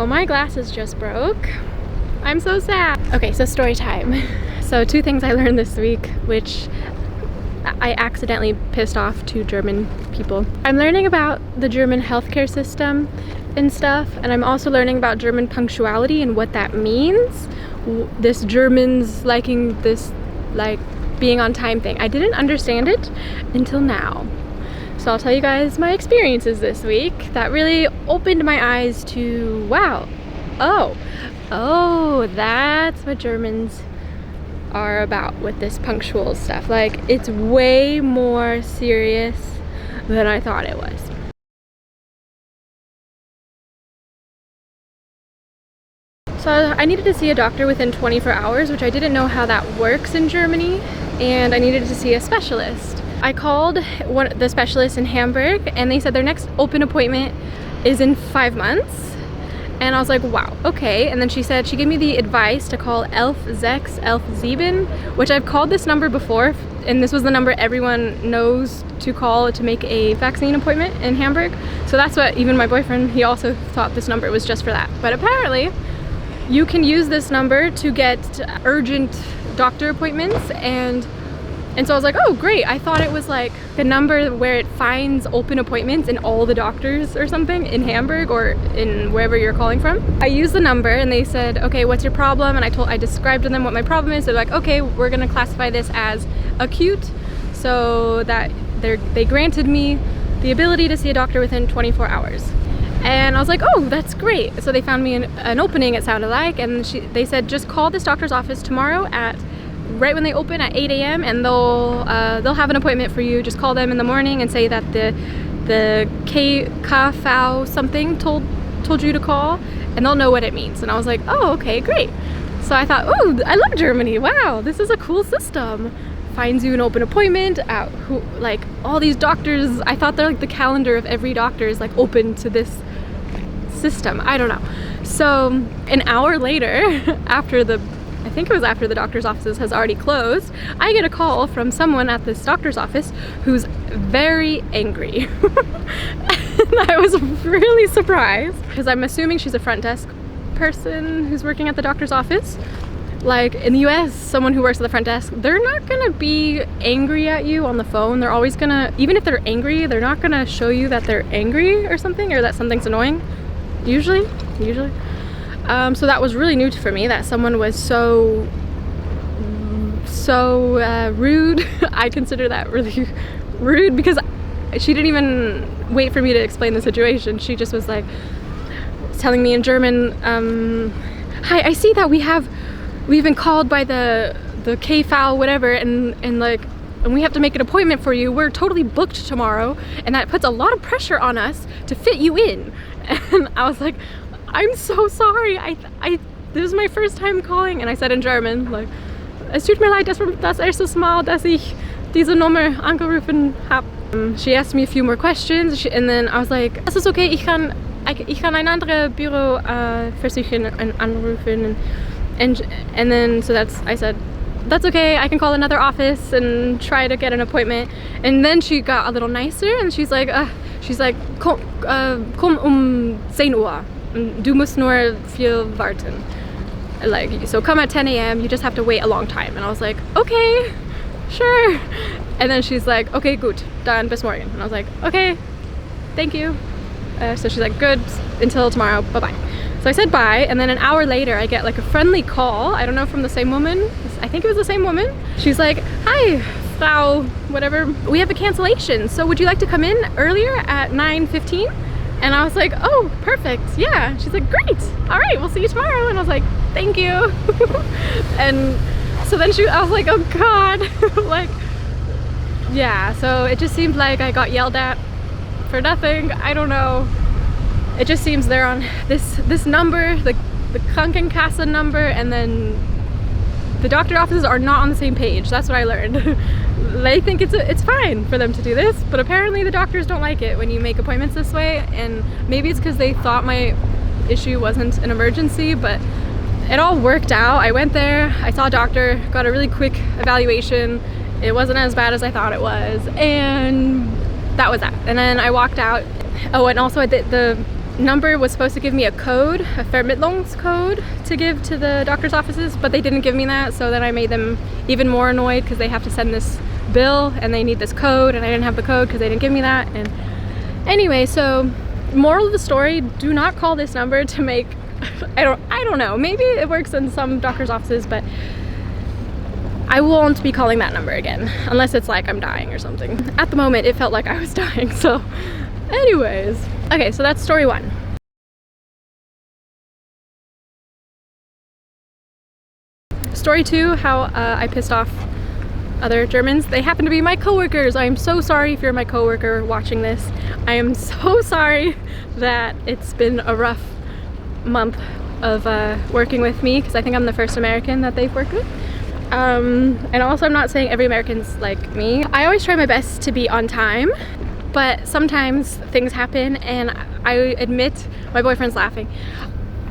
Oh, my glasses just broke. I'm so sad. Okay, so story time. So 2 things I learned this week, which I accidentally pissed off 2 German people. I'm learning about the German healthcare system and stuff, and I'm also learning about German punctuality and what that means. This Germans liking this, like, being on time thing. I didn't understand it until now. So I'll tell you guys my experiences this week that really opened my eyes to, wow, oh, that's what Germans are about with this punctual stuff. Like, it's way more serious than I thought it was. So I needed to see a doctor within 24 hours, which I didn't know how that works in Germany, and I needed to see a specialist. I called the specialist in Hamburg, and they said their next open appointment is in 5 months. And I was like, wow, okay. And then she said, she gave me the advice to call 1167, which I've called this number before, and this was the number everyone knows to call to make a vaccine appointment in Hamburg. So that's what even my boyfriend, he also thought this number was just for that. But apparently, you can use this number to get urgent doctor appointments, and so I was like, oh great, I thought it was like the number where it finds open appointments in all the doctors or something in Hamburg or in wherever you're calling from. I used the number and they said, okay, what's your problem? And I described to them what my problem is. They're like, okay, we're gonna classify this as acute, so that they granted me the ability to see a doctor within 24 hours. And I was like, oh, that's great. So they found me an opening, it sounded like, and they said, just call this doctor's office tomorrow right when they open at 8 a.m. and they'll have an appointment for you. Just call them in the morning and say that the KV something told you to call, and they'll know what it means. And I was like, oh, okay, great. So I thought, oh, I love Germany. Wow, this is a cool system. Finds you an open appointment at like all these doctors. I thought they're like the calendar of every doctor is like open to this system. I don't know. So an hour later, I think it was after the doctor's offices has already closed, I get a call from someone at this doctor's office who's very angry. And I was really surprised because I'm assuming she's a front desk person who's working at the doctor's office. Like in the US, someone who works at the front desk, they're not gonna be angry at you on the phone. They're always gonna, even if they're angry, they're not gonna show you that they're angry or something, or that something's annoying. Usually. So that was really new for me, that someone was so rude. I consider that really rude because she didn't even wait for me to explain the situation. She just was like telling me in German, hi, I see that we've been called by the KV whatever, and we have to make an appointment for you. We're totally booked tomorrow, and that puts a lot of pressure on us to fit you in. And I was like, I'm so sorry. This is my first time calling, and I said in German, like, es tut mir leid, das erstes Mal, dass ich diese Nummer angerufen habe. She asked me a few more questions, and then I was like, das ist okay, ich kann ein anderes Büro versuchen anrufen, and then I said, that's okay, I can call another office and try to get an appointment. And then she got a little nicer, and she's like, komm 10 Uhr. Du musst nur viel warten. Like, so come at 10 a.m. You just have to wait a long time. And I was like, okay, sure. And then she's like, okay, gut, dann bis morgen. And I was like, okay, thank you. So she's like, good, until tomorrow, bye-bye. So I said bye, and then an hour later I get like a friendly call. I don't know, from the same woman. I think it was the same woman. She's like, hi, Frau, whatever. We have a cancellation. So would you like to come in earlier at 9:15? And I was like, oh, perfect, yeah. She's like, great, all right, we'll see you tomorrow. And I was like, thank you. And so then I was like, oh God, like, yeah. So it just seemed like I got yelled at for nothing. I don't know. It just seems they're on this number, the Krankenkasse number, and then the doctor offices are not on the same page. That's what I learned. They think it's fine for them to do this, but apparently the doctors don't like it when you make appointments this way, and maybe it's because they thought my issue wasn't an emergency, but it all worked out. I went there, I saw a doctor, got a really quick evaluation. It wasn't as bad as I thought it was, and that was that. And then I walked out. Oh, and also the number was supposed to give me a code, a Vermittlungscode to give to the doctor's offices, but they didn't give me that, so then I made them even more annoyed because they have to send this bill and they need this code, and I didn't have the code because they didn't give me that. And anyway, so moral of the story, do not call this number to make I don't know, maybe it works in some doctor's offices, but I won't be calling that number again unless it's like I'm dying or something. At the moment it felt like I was dying, so anyways. Okay, so that's story one. Story two, how I pissed off other Germans. They happen to be my coworkers. I am so sorry if you're my coworker watching this. I am so sorry that it's been a rough month of working with me, because I think I'm the first American that they've worked with. And also, I'm not saying every American's like me. I always try my best to be on time, but sometimes things happen, and I admit, my boyfriend's laughing,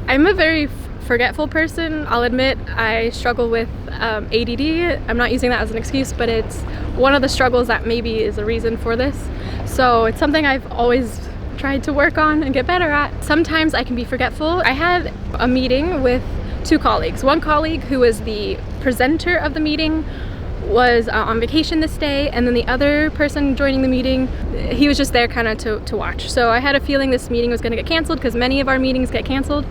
I'm a very forgetful person. I'll admit I struggle with ADD. I'm not using that as an excuse, but it's one of the struggles that maybe is a reason for this. So it's something I've always tried to work on and get better at. Sometimes I can be forgetful. I had a meeting with two colleagues. One colleague, who was the presenter of the meeting, was on vacation this day, and then the other person joining the meeting, he was just there kind of to watch. So I had a feeling this meeting was going to get canceled, because many of our meetings get canceled.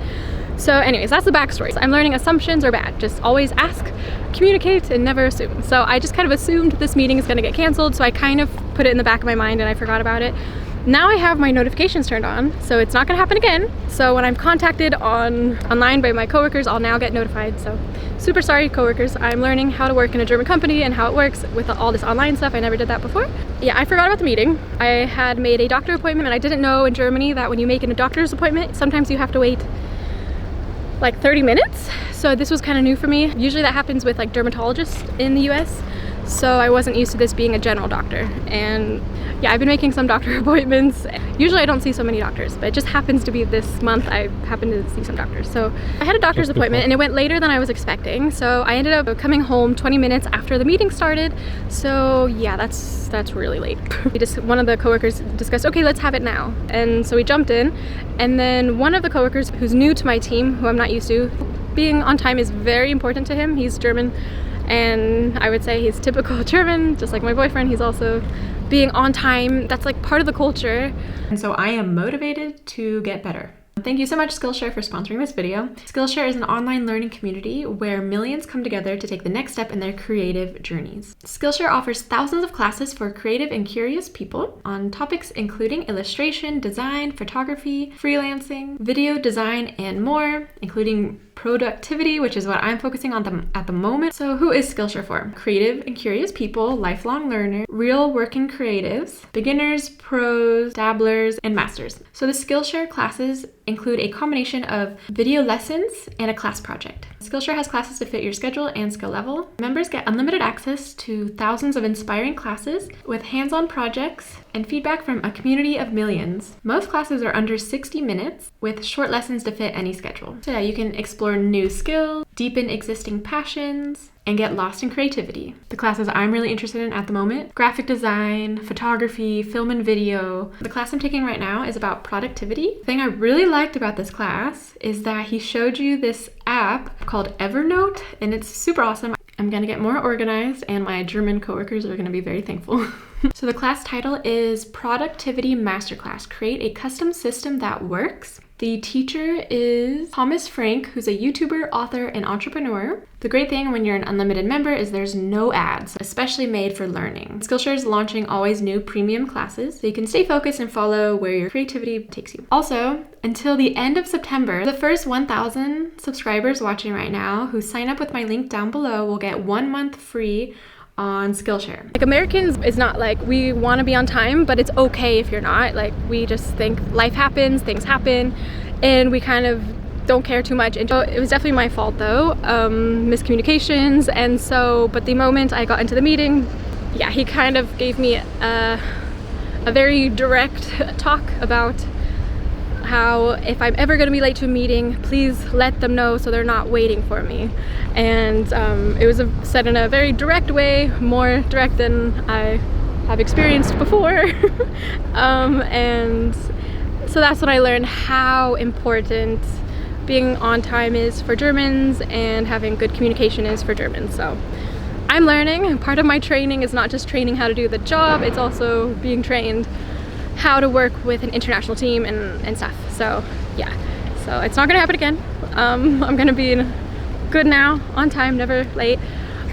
So anyways, that's the backstory. So I'm learning assumptions are bad. Just always ask, communicate, and never assume. So I just kind of assumed this meeting is going to get canceled, so I kind of put it in the back of my mind and I forgot about it. Now I have my notifications turned on, so it's not going to happen again. So when I'm contacted online by my coworkers, I'll now get notified. So super sorry, coworkers. I'm learning how to work in a German company and how it works with all this online stuff. I never did that before. Yeah, I forgot about the meeting. I had made a doctor appointment, and I didn't know in Germany that when you make a doctor's appointment, sometimes you have to wait like 30 minutes. So this was kind of new for me. Usually that happens with like dermatologists in the US. So I wasn't used to this being a general doctor. And yeah, I've been making some doctor appointments. Usually I don't see so many doctors, but it just happens to be this month I happened to see some doctors. So I had a doctor's appointment, and it went later than I was expecting. So I ended up coming home 20 minutes after the meeting started. So yeah, that's really late. One of the coworkers discussed, okay, let's have it now. And so we jumped in, and then one of the coworkers who's new to my team, who I'm not used to, being on time is very important to him. He's German, and I would say he's typical German, just like my boyfriend. He's also being on time. That's like part of the culture. And so I am motivated to get better. Thank you so much, Skillshare, for sponsoring this video. Skillshare is an online learning community where millions come together to take the next step in their creative journeys. Skillshare offers thousands of classes for creative and curious people on topics including illustration, design, photography, freelancing, video design, and more, including productivity, which is what I'm focusing on at the moment. So who is Skillshare for? Creative and curious people, lifelong learners, real working creatives, beginners, pros, dabblers, and masters. So the Skillshare classes include a combination of video lessons and a class project. Skillshare has classes to fit your schedule and skill level. Members get unlimited access to thousands of inspiring classes with hands-on projects and feedback from a community of millions. Most classes are under 60 minutes with short lessons to fit any schedule. So yeah, you can explore new skills, deepen existing passions, and get lost in creativity. The classes I'm really interested in at the moment: graphic design, photography, film and video. The class I'm taking right now is about productivity. The thing I really liked about this class is that he showed you this app called Evernote, and it's super awesome. I'm gonna get more organized, and my German coworkers are gonna be very thankful. So the class title is Productivity Masterclass, Create a Custom System That Works. The teacher is Thomas Frank, who's a YouTuber, author, and entrepreneur. The great thing when you're an unlimited member is there's no ads, especially made for learning. Skillshare is launching always new premium classes, so you can stay focused and follow where your creativity takes you. Also, until the end of September, the first 1,000 subscribers watching right now who sign up with my link down below will get 1 month free on Skillshare. Like, Americans is not like we want to be on time, but it's okay if you're not. Like, we just think life happens, things happen, and we kind of don't care too much. And so it was definitely my fault though, miscommunications. And so, but the moment I got into the meeting, yeah, he kind of gave me a very direct talk about how if I'm ever going to be late to a meeting, please let them know so they're not waiting for me. And it was said in a very direct way, more direct than I have experienced before. And So that's when I learned how important being on time is for Germans and having good communication is for Germans. So I'm learning. Part of my training is not just training how to do the job, it's also being trained how to work with an international team and stuff. So yeah, so it's not gonna happen again. I'm gonna be good now, on time, never late.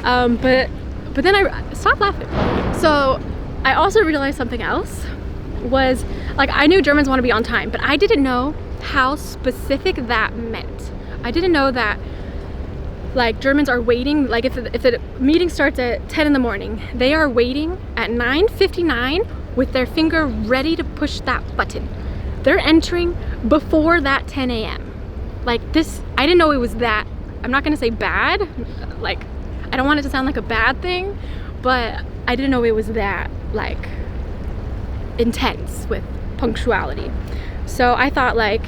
But then I stopped laughing. So I also realized something else was, like, I knew Germans want to be on time, but I didn't know how specific that meant. I didn't know that, like, Germans are waiting, like if the meeting starts at 10 in the morning, they are waiting at 9:59 with their finger ready to push that button. They're entering before that 10 a.m. Like this, I didn't know it was that, I'm not gonna say bad, like, I don't want it to sound like a bad thing, but I didn't know it was that, like, intense with punctuality. So I thought, like,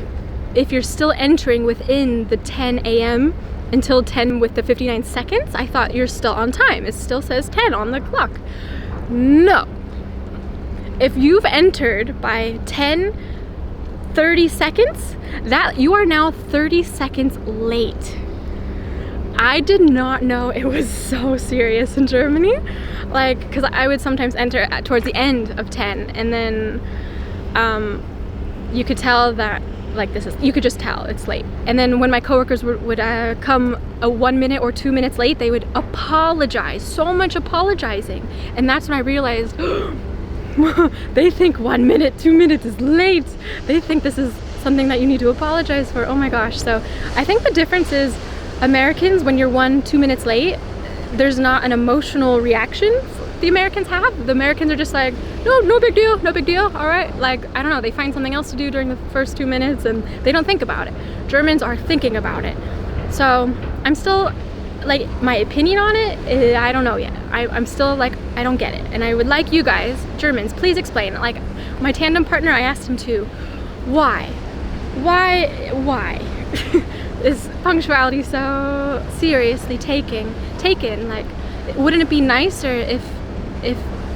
if you're still entering within the 10 a.m. until 10 with the 59 seconds, I thought you're still on time. It still says 10 on the clock. No. If you've entered by 10:30 seconds, that you are now 30 seconds late. I did not know it was so serious in Germany. Like, because I would sometimes enter towards the end of 10, and then you could tell that, like, you could just tell it's late. And then when my coworkers would come 1 minute or 2 minutes late, they would apologize, so much apologizing. And that's when I realized, they think 1 minute, 2 minutes is late. They think this is something that you need to apologize for. Oh my gosh. So I think the difference is, Americans, when you're 1-2 minutes late, there's not an emotional reaction the Americans have. The Americans are just like, no big deal, no big deal, all right. Like, I don't know, they find something else to do during the first 2 minutes and they don't think about it. Germans are thinking about it. So I'm still, like, my opinion on it, I don't know yet. I'm still like, I don't get it. And I would like you guys, Germans, please explain. Like, my tandem partner, I asked him to, why is punctuality so seriously taken? Like, wouldn't it be nicer if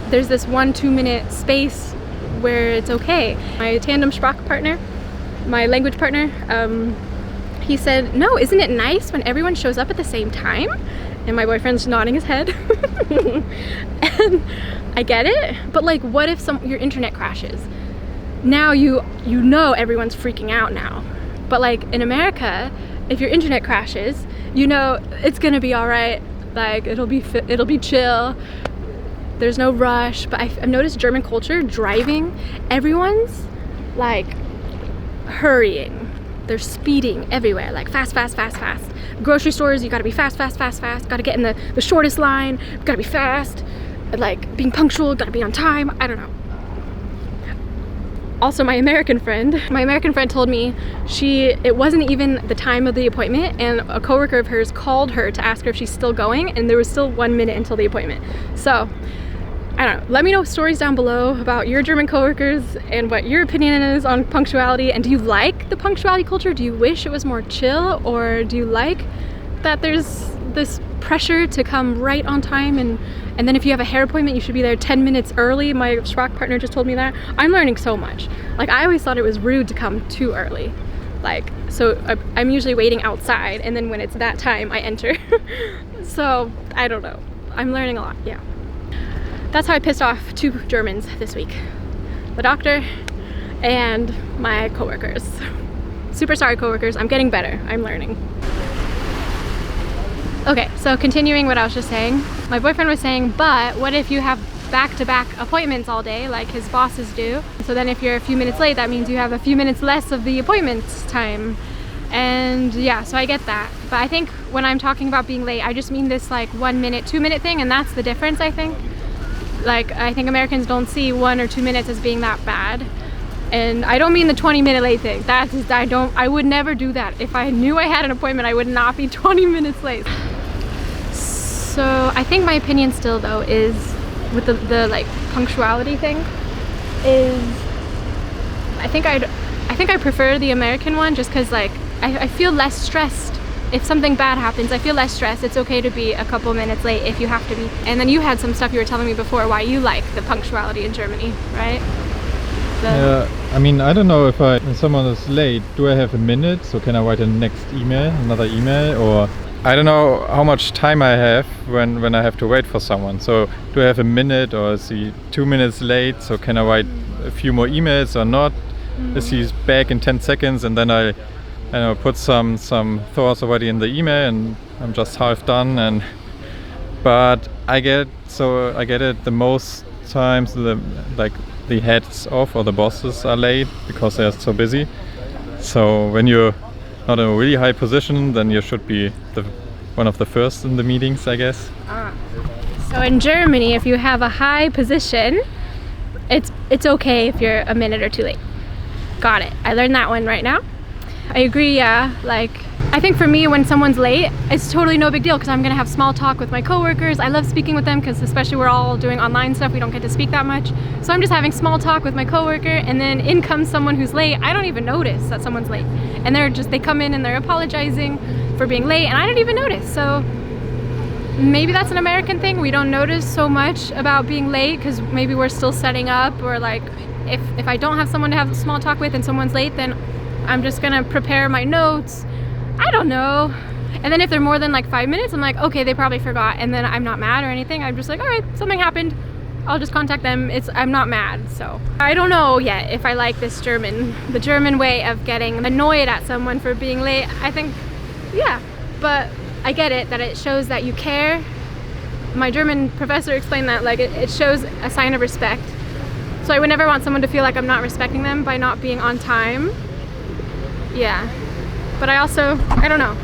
there's this 1-2 minute space where it's okay? My tandem Sprach partner, my language partner, he said, no, isn't it nice when everyone shows up at the same time? And my boyfriend's nodding his head. And I get it, but like, what if your internet crashes? Now you know everyone's freaking out now. But like in America, if your internet crashes, you know it's gonna be all right. Like, it'll be chill. There's no rush. But I've noticed German culture, driving, everyone's like hurrying. They're speeding everywhere, like fast. Grocery stores, you gotta be fast. Gotta get in the shortest line, gotta be fast. Like, being punctual, gotta be on time. I don't know. Also, my American friend told me it wasn't even the time of the appointment, and a coworker of hers called her to ask her if she's still going, and there was still 1 minute until the appointment. So I don't know, let me know stories down below about your German coworkers and what your opinion is on punctuality. And do you like the punctuality culture? Do you wish it was more chill, or do you like that there's this pressure to come right on time, and then if you have a hair appointment, you should be there 10 minutes early? My Sprach partner just told me that. I'm learning so much. Like, I always thought it was rude to come too early. Like, so I'm usually waiting outside, and then when it's that time, I enter. So, I don't know. I'm learning a lot, yeah. That's how I pissed off 2 Germans this week. The doctor and my coworkers. Super sorry, coworkers. I'm getting better. I'm learning. Okay, so continuing what I was just saying, my boyfriend was saying, but what if you have back-to-back appointments all day, like his bosses do? So then if you're a few minutes late, that means you have a few minutes less of the appointment time. And yeah, so I get that. But I think when I'm talking about being late, I just mean this like 1 minute, 2 minute thing, and that's the difference, I think. Like, I think Americans don't see 1 or 2 minutes as being that bad. And I don't mean the 20-minute late thing. I would never do that. If I knew I had an appointment, I would not be 20 minutes late. So I think my opinion still, though, is with the like punctuality thing, is I think I prefer the American one, just because like I feel less stressed. If something bad happens, I feel less stressed. It's okay to be a couple minutes late if you have to be. And then you had some stuff you were telling me before why you like the punctuality in Germany, right? Yeah, I mean, I don't know if when someone is late, do I have a minute? So can I write a next email, another email, or I don't know how much time I have when I have to wait for someone. So do I have a minute, or is he 2 minutes late? So can I write a few more emails or not? Is he back in 10 seconds, and then I know, put some thoughts already in the email, and I'm just half done. And but I get it the most times the heads off or the bosses are late because they're so busy. So when you're not in a really high position, then you should be one of the first in the meetings, I guess. So in Germany, if you have a high position, it's okay if you're a minute or two late. Got it. I learned that one right now. I agree, yeah. Like, I think for me, when someone's late, it's totally no big deal because I'm gonna have small talk with my coworkers. I love speaking with them because especially we're all doing online stuff, we don't get to speak that much. So I'm just having small talk with my coworker, and then in comes someone who's late. I don't even notice that someone's late. And they come in and they're apologizing for being late, and I don't even notice. So maybe that's an American thing. We don't notice so much about being late because maybe we're still setting up, or like if I don't have someone to have small talk with and someone's late, then I'm just gonna prepare my notes. I don't know. And then if they're more than like 5 minutes, I'm like, okay, they probably forgot, and then I'm not mad or anything. I'm just like, all right, something happened. I'll just contact them. I'm not mad. So I don't know yet if I like this the German way of getting annoyed at someone for being late. I think, yeah, but I get it, that it shows that you care. My German professor explained that, like, it shows a sign of respect. So I would never want someone to feel like I'm not respecting them by not being on time. Yeah, but I don't know.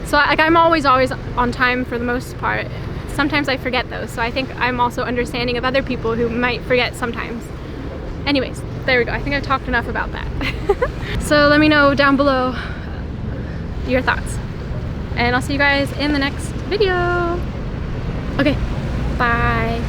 So like, I'm always on time for the most part. Sometimes I forget those, so I think I'm also understanding of other people who might forget sometimes. Anyways, there we go. I think I've talked enough about that. So let me know down below your thoughts, and I'll see you guys in the next video. Okay, bye.